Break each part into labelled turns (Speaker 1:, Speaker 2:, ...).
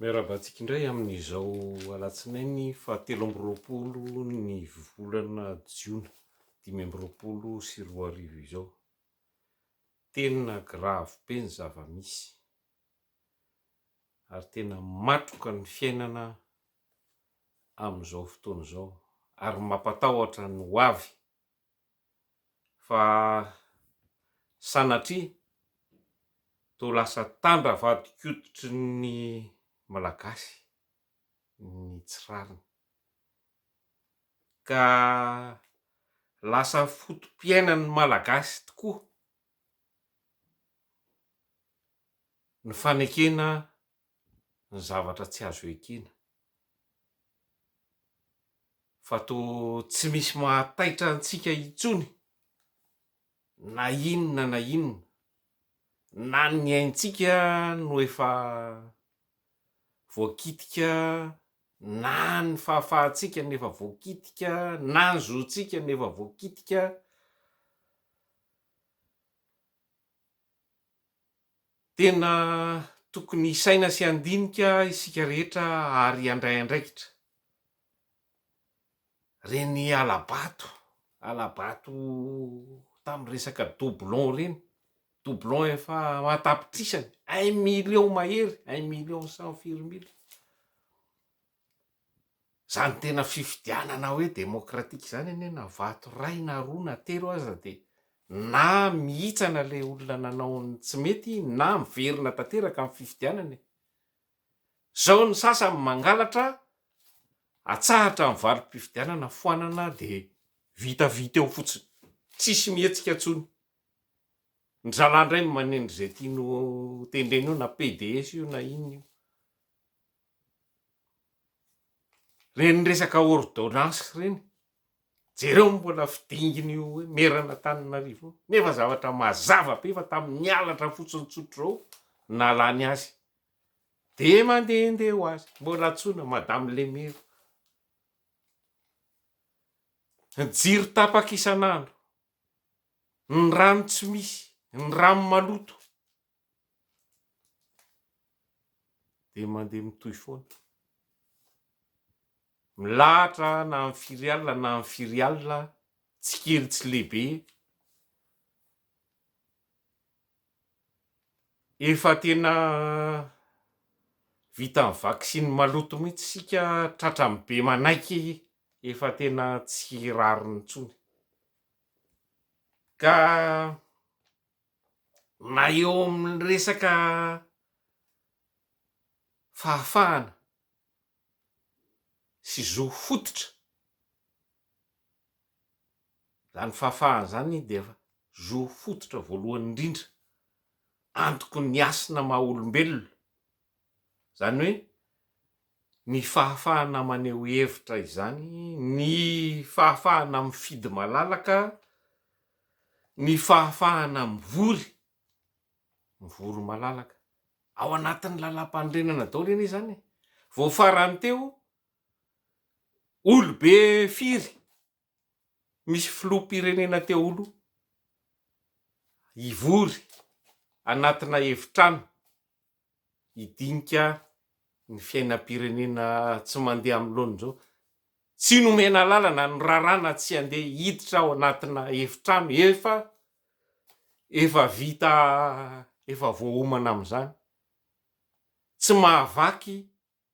Speaker 1: Miarabantsika indray amin'izao alatsinainy 17 ny volana jiona 2024 izao. Tena grave be ny zava-misy ary tena matroka ny fiainana amin'izao fotoana izao ary mampatahotra ny ho avy fa sanatria toa lasa tandravadikoditry ny malagasy ny tsirariny ka lasa fotom-piainan'ny malagasy tokoa ny fanekena ny zavatra tsy azo ekena fa toa tsy misy mahataitra antsika intsony na inona na inona na ny aintsika no efa voakitika na ny fahafahantsika nefa voakitika na ny zontsika nefa voakitika. Tena tokony isaina sy andinika isika rehetra ary handray andraikitra reny alabato tamin'ny resaka doublon reny. Doublon efa matapitrisany 1 million mahery, 1,100,000. Zany tena fifidianana hoe demokratika zany anie, na vato ray na roa na telo aza de na mihitsana le olona nanao ny tsy mety na miverina tanteraka amin'ny fifidianana. Zao ny sasany mangalatra atsahatra amin'ny valim-pifidianana foanana de vitavita eo fotsiny, tsisy mihetsika intsony. Ny zalahandray no manendry zay tiano tendreny io na PDS io na inona io. Reny resaka ordonnance reny, jereo mbola fidinginy io hoe merana Antananarivo nefa zavatra mazava be fa tamin'ny alatra fotsiny tsotro zao nalany azy de mandehandeha ho azy, mbola antsoina madame le maire. Ny jiro tapaka isan'andro, ny rano tsy misy, ny rano maloto de mandeha mitohy foana. Milahatra na amin'ny firy alina na amin'ny firy alina, tsy kely tsy lehibe. Efa tena vita amin'ny vaksiny maloto mihitsy sika tratrany be manaiky, efa tena tsy rariny intsony. Ka na eo amin'ny resaka fahafahana sy zo fototra, zany fahafahana zany de efa zo fototra voalohany indrindra antoky ny asina maha olombelona, zany hoe ny fahafahana maneho hevitra izany, ny fahafahana mifidy malalaka, ny fahafahana mivory malalaka ao anatin'ny lalam-pandrenana daholo anie zany. Vao farany teo olobe firy misy filoham-pirenena teo aloha hivory anatina efitrano hidinika ny fiainam-pirenena tsy mandeha amin'ny laoniny zao. Tsy nomena lalana ny rarana tsy handeha hiditra ao anatina efitrano efa vita, efa voahomana amin'izany. Tsy mahavaky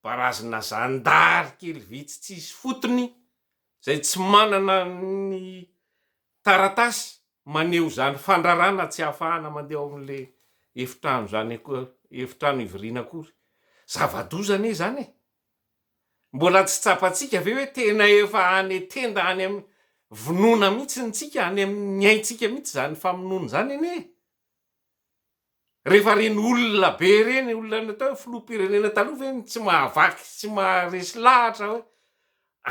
Speaker 1: barazina zandary kely vitsy tsisy fotony zay tsy manana ny taratasy maneho zany fandrarana tsy ahafahana mandeha ao amin'le efitrano zany akory, efitrano hivoriana akory. Zava-doza anie zany e. Mbola tsy tsapantsika ve hoe tena efa any tenda any amin'ny vonoana mihitsy tsika, any amin'ny aintsika mihitsy zany famonoana zany anie. Rehefa reny olona be reny, olona natao filoham-pirenena taloha ve tsy mahavaky, tsy maharesy lahatra hoe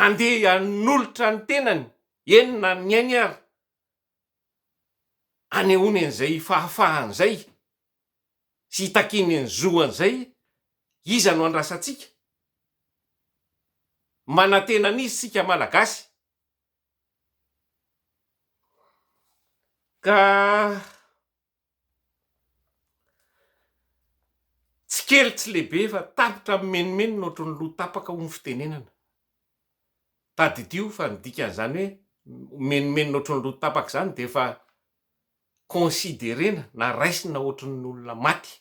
Speaker 1: andeha hanolotra ny tenany, eny na ny ainy ary, anehoany an'izay fahafahany zay sy hitakiny ny zoany zay, iza no andrasantsika? Manantena an'izy sika malagasy. Ka tsy kely tsy lehibe fa tapitra menimeny no ohatry ny loha tapaka ho ny fitenenana. Tadidio fa ny dikan'izany hoe menimeny no ohatry ny loha tapaka zany de efa considerena na raisina ohatry ny olona maty.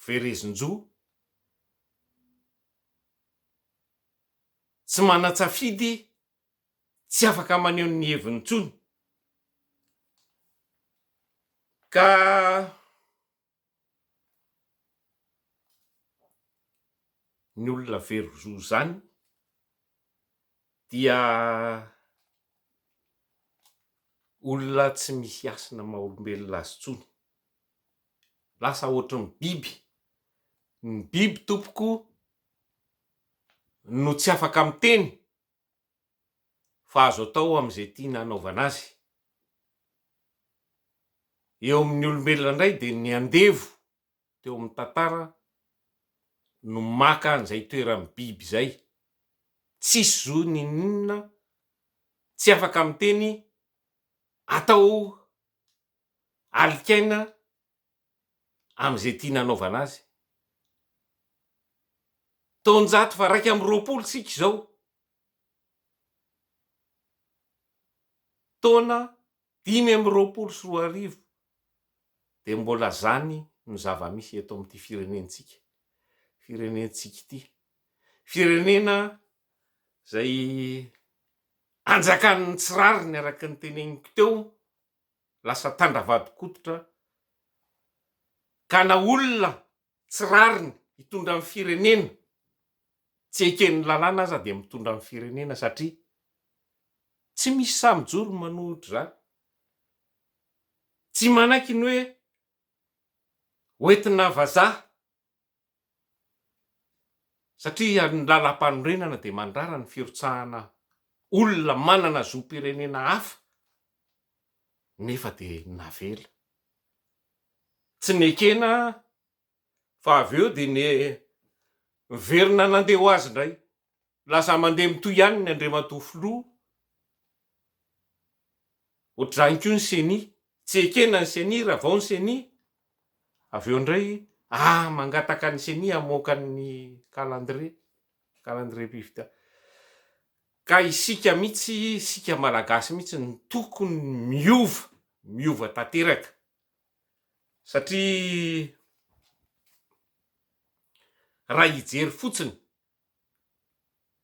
Speaker 1: Verezin-jo tsy manan-tsafidy, tsy afaka maneho ny heviny intsony. Ka ny olona verozo zany dia olona tsy misy hasina maha-olombelona azy intsony. Lasa ohatry ny biby. Ny biby tompoko no tsy afaka miteny fa azo atao am'izay tiana anaovana azy. Eo amin'ny olombelona indray de ny andevo teo amin'ny tantara no maka an'izay toeran'ny biby zay. Tsisy zo ninona, tsy afaka miteny, atao alikaina am'izay tiana anaovana azy. Taonjato fa 120 sika izao. Taona 520 de mbola zany no zava-misy eto amin'ity firenentsika. Firenentsika ity. Firenena zay anjakan'ny tsy rariny araky ny teneniko teo, lasa tandravadi-kototra. Ka na olona tsy rariny hitondra ny firenena, tsy eken'ny lalàna aza de mitondra ny firenena satria tsy misy samijoro manohitra zany. Tsy manaiky ny hoe hoentina vazaha satria ny lalam-panorenana de mandrara ny firotsahana olona manana zom-pirenena hafa nefa de navela. Tsy nekena fa avy eo de verina nandeha ho azy indray. Lasa mandeha mitoy ihany ny Andriamatoa filoha. Ohatr'izany koa ny seny. Tsy ekena ny seny raha vao ny seny. Avy eo indray mangataka ny seny hamoaka ny calendrier pivita. Ka isika mihitsy, isika malagasy mihitsy ny tokony miova tanteraka. Satria raha hijery fotsiny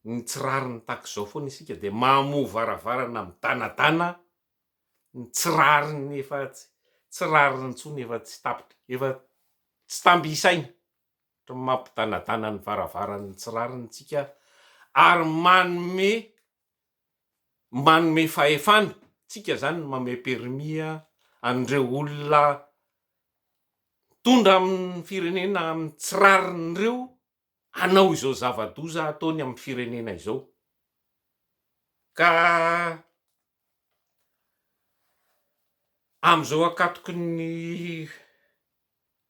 Speaker 1: ny tsy rariny tak'izao foana isika de mahamoa varavarana midanadana, ny tsy rariny efa tsy rariny intsony efa tsy tapitra, efa tsy tamby isaina ohatry ny mampidanadana ny varavarany tsy rarintsika ary manome fahefana. Tsika zany manome permis an'ireo olona tondra amin'ny firenena amin'ny tsy rariny ireo hanao izao zava-doza ataony amin'ny firenena izao. Ka am'izao akatoky ny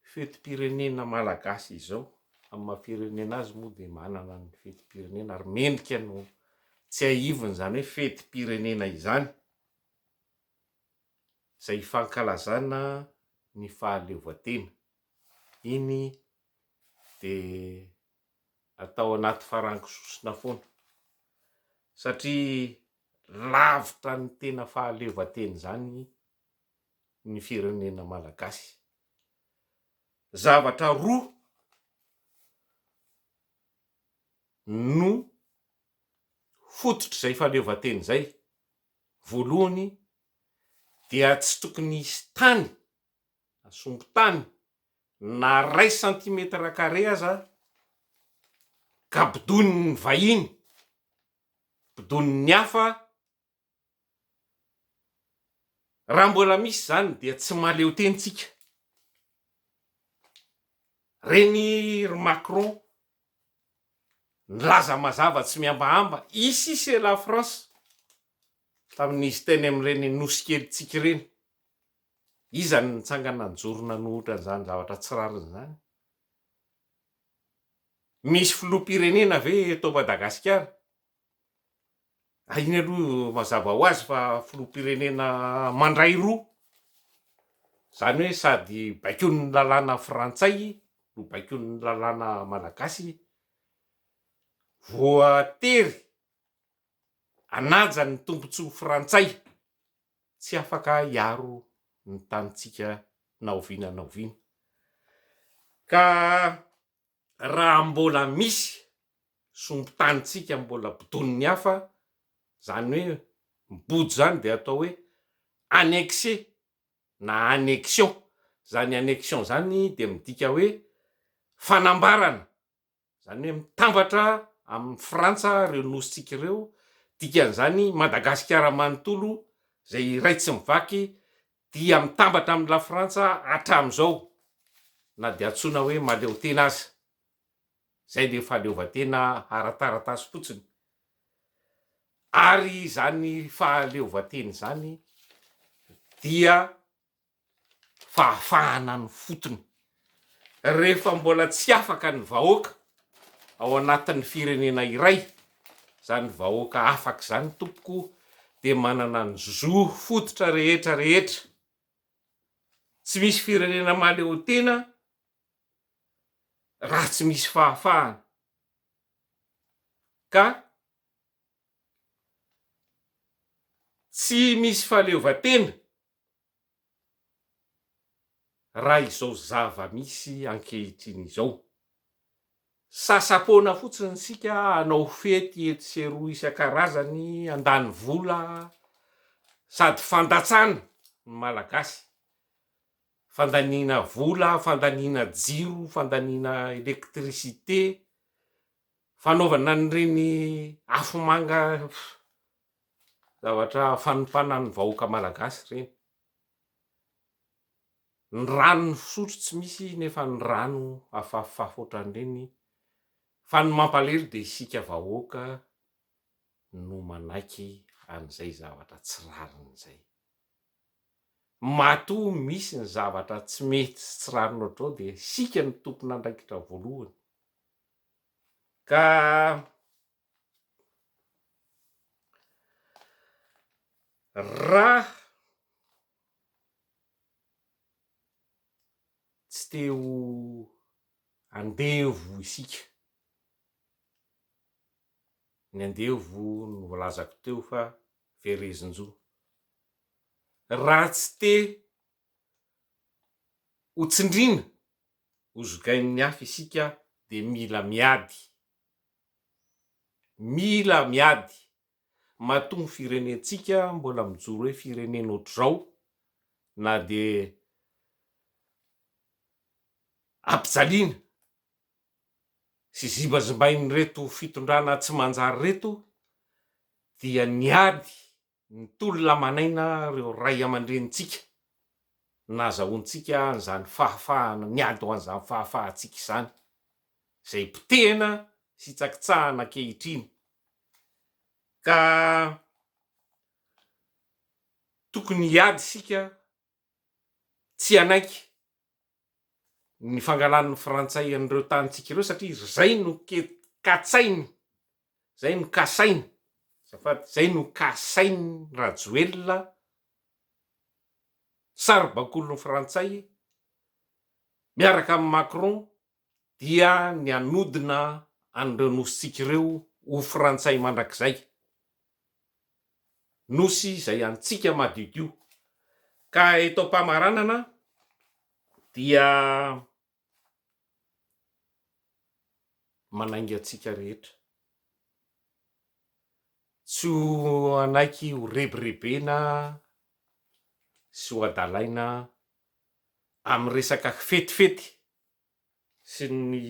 Speaker 1: fetim-pirenena malagasy izao, amin'ny maha-firenena azy moa de manana ny fetim-pirenena ary mendrika no tsy haivony zany hoe fetim-pirenena izany, zay fankalazana ny fahaleovantena. Iny de atao anaty farankisosina foana satria lavitra ny tena fahaleovantena zany ny firenena malagasy. Zavatra roa no fototry zay fahaleovantena zay. Voalohany dia tsy tokony hisy tany, asombo-tany na 1 cm² aza ka bodoniny vahiny, bodoniny hafa. Raha mbola misy zany dia tsy mahaleo tentsika. Reny ry Macron nilaza mazava tsy miambahamba isy la France tamin'izy teny amin'ireny nosy kelitsika ireny. Iza ny nitsangana nijorona nohitra an'izany zavatra tsy rariny zany? Misy filoham-pirenena ve eto Madagasikara? Iny aloha mazava ho azy fa filoham-pirenena mandray roa zany hoe sady baikony lalàna frantsay no baikony lalàna malagasy voatery anaja ny tombontsoa frantsay tsy afaka hiaro ny tanitsika naoviana naoviana ka raha mbola misy sombin-tanitsika mbola bodoniny hafa zany hoe mibody zany de atao hoe annexé na annexion zany annexion zany de midika hoe fanambarana zany hoe mitambatra amin'ny frantsa reo nositsika ireo dikan'izany madagasikara manontolo zay iray tsy mivaky dia mitambatra amin'ny la frantsa hatram'izao na de antsoina hoe maleo tena azy zay le fahaleovantena ara-taratasy fotsiny ary zany fahaleovanteny zany dia fahafahana ny fotony rehefa mbola tsy afaka ny vahoaka ao anatin'ny firenena iray zany vahoaka afaka zany tompoko de manana ny zo fototra rehetra rehetra tsy misy firenena mahaleo tena raha tsy misy fahafahana ka tsy misy fahaleovantena raha izao zava misy ankehitriny izao sasapona fotsiny sika hanao fety eto sy eroa isan-karazany andany vola sady fandatsana ny malagasy fandaniana vola fandaniana jiro fandaniana elektricité fanaovana an'ireny afomanga zavatra fanompanan'ny vahoaka malagasy reny ny rano ny fisotro tsy misy nefa ny rano afafafy ohatran'ireny fa ny mampalahelo de isika vahoaka no manaiky an'izay zavatra tsy rarin'izay matoa misy ny zavatra tsy mety tsy rariny ohatrao de sika ny tompona andraikitra voalohany ka raha tsy teo andevo isika ny andevo no volazako teo fa Verezindro raha tsy te ho tsindrina ho zogain'ny hafa isika de mila miady matoa ny firenentsika mbola mijoro hoe firenena ohatr'izao na de ampijaliana sy zibazimbainy reto fitondrana tsy manjary reto dia niady ny tolona manaina reo ray aman-drenitsika nazahoantsika an'izany fahafahana niady ho an'izany fahafahantsika izany zay potehana sy tsakitsahana ankehitriny ka tokony hiady sika tsy anaiky ny fangalan'ny frantsay an'ireo tanitsika ireo satria zay no katsainy zay no kasainy zay no kasainy Rajoelina saribakolony frantsay miaraka amin'ny Macron dia ny anodina an'ireo nositsika ireo ho frantsay mandrakizay nosy zay antsika madiodio ka eto am-pamaranana dia manainga antsika rehetra tsy ho anaiky ho rebirebena sy ho adalaina amin'ny resaka fetifety sy ny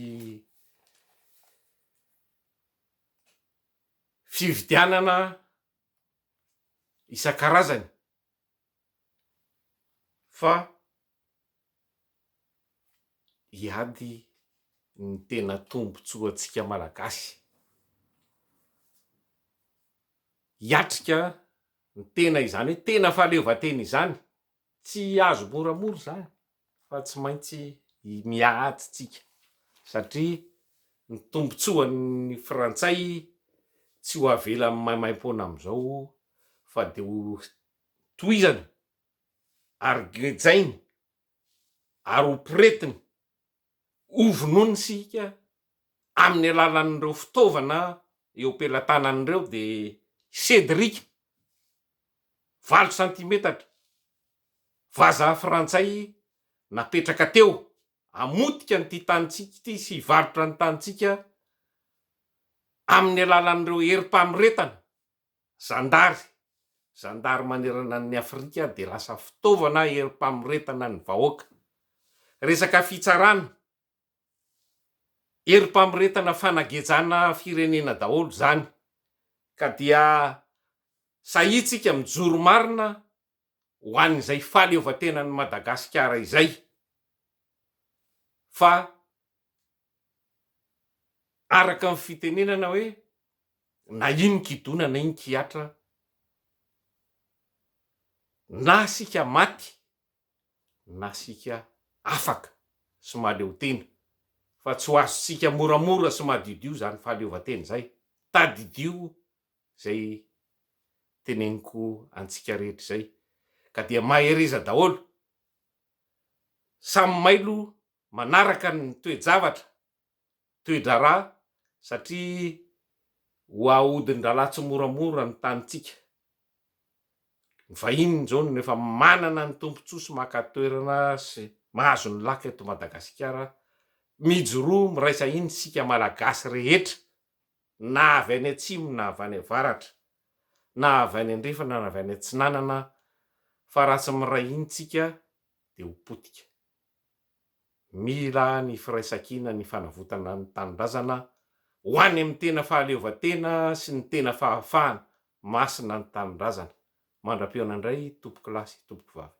Speaker 1: fividianana isan-karazany fa hiady ny tena tombontsoa antsika malagasy hiatrika ny tena izany hoe tena fahaleovantena izany tsy azo moramora zany fa tsy maintsy miady tsika satria ny tombontsoan'ny frantsay tsy ho avela amin'ny maimaim-poana am'izao fa de ho tohizana ary gejainy ary hompiretiny ovonoiny sika amin'ny alalan'ireo fitaovana eo am-pelantanan'ireo de cédrika 8 cm vazaha frantsay napetraka teo amotika nyity tanitsika ity sy hivarotra ny tanitsika amin'ny alalan'ireo herim-pamiretana zandary manerana ny Afrika de lasa fitaovana herim-pamiretana ny vahoaka. Resaka fitsarana herim-pamiretana fanagejana firenena daholo zany ka dia sahitsika mijoro marina ho an'izay fahaleovantenan'ny Madagasikara izay fa araka ny fitenenana hoe na ino kidona na ino kiatra na sika maty na sika afaka sy mahaleo tena fa tsy ho azontsika moramora sy mahadidio zany fahaleovantena zay tadidio zay teneniko antsika rehetra zay ka dia mahereza daholo samy mailo manaraka ny toe-javatra toe-draharaha satria ho ahodin-drahalahy tsy moramora ny tanitsika ny vahiny zao nefa manana ny tompontsoa sy maka-toerana sy mahazo ny laka eto Madagasikara mijoroa miraisa iny sika malagasy rehetra na avy any atsimo na avy any avaratra na avy any andrefana na avy any atsinanana fa raha tsy miray iny tsika de ho potika. Mila ny firaisan-kina ny fanavotana ny tanindrazana ho any amin'ny tena fahaleovantena sy ny tena fahafahana masina ny tanindrazana. Mandra-pionandray tompo kilasy tompo vavy.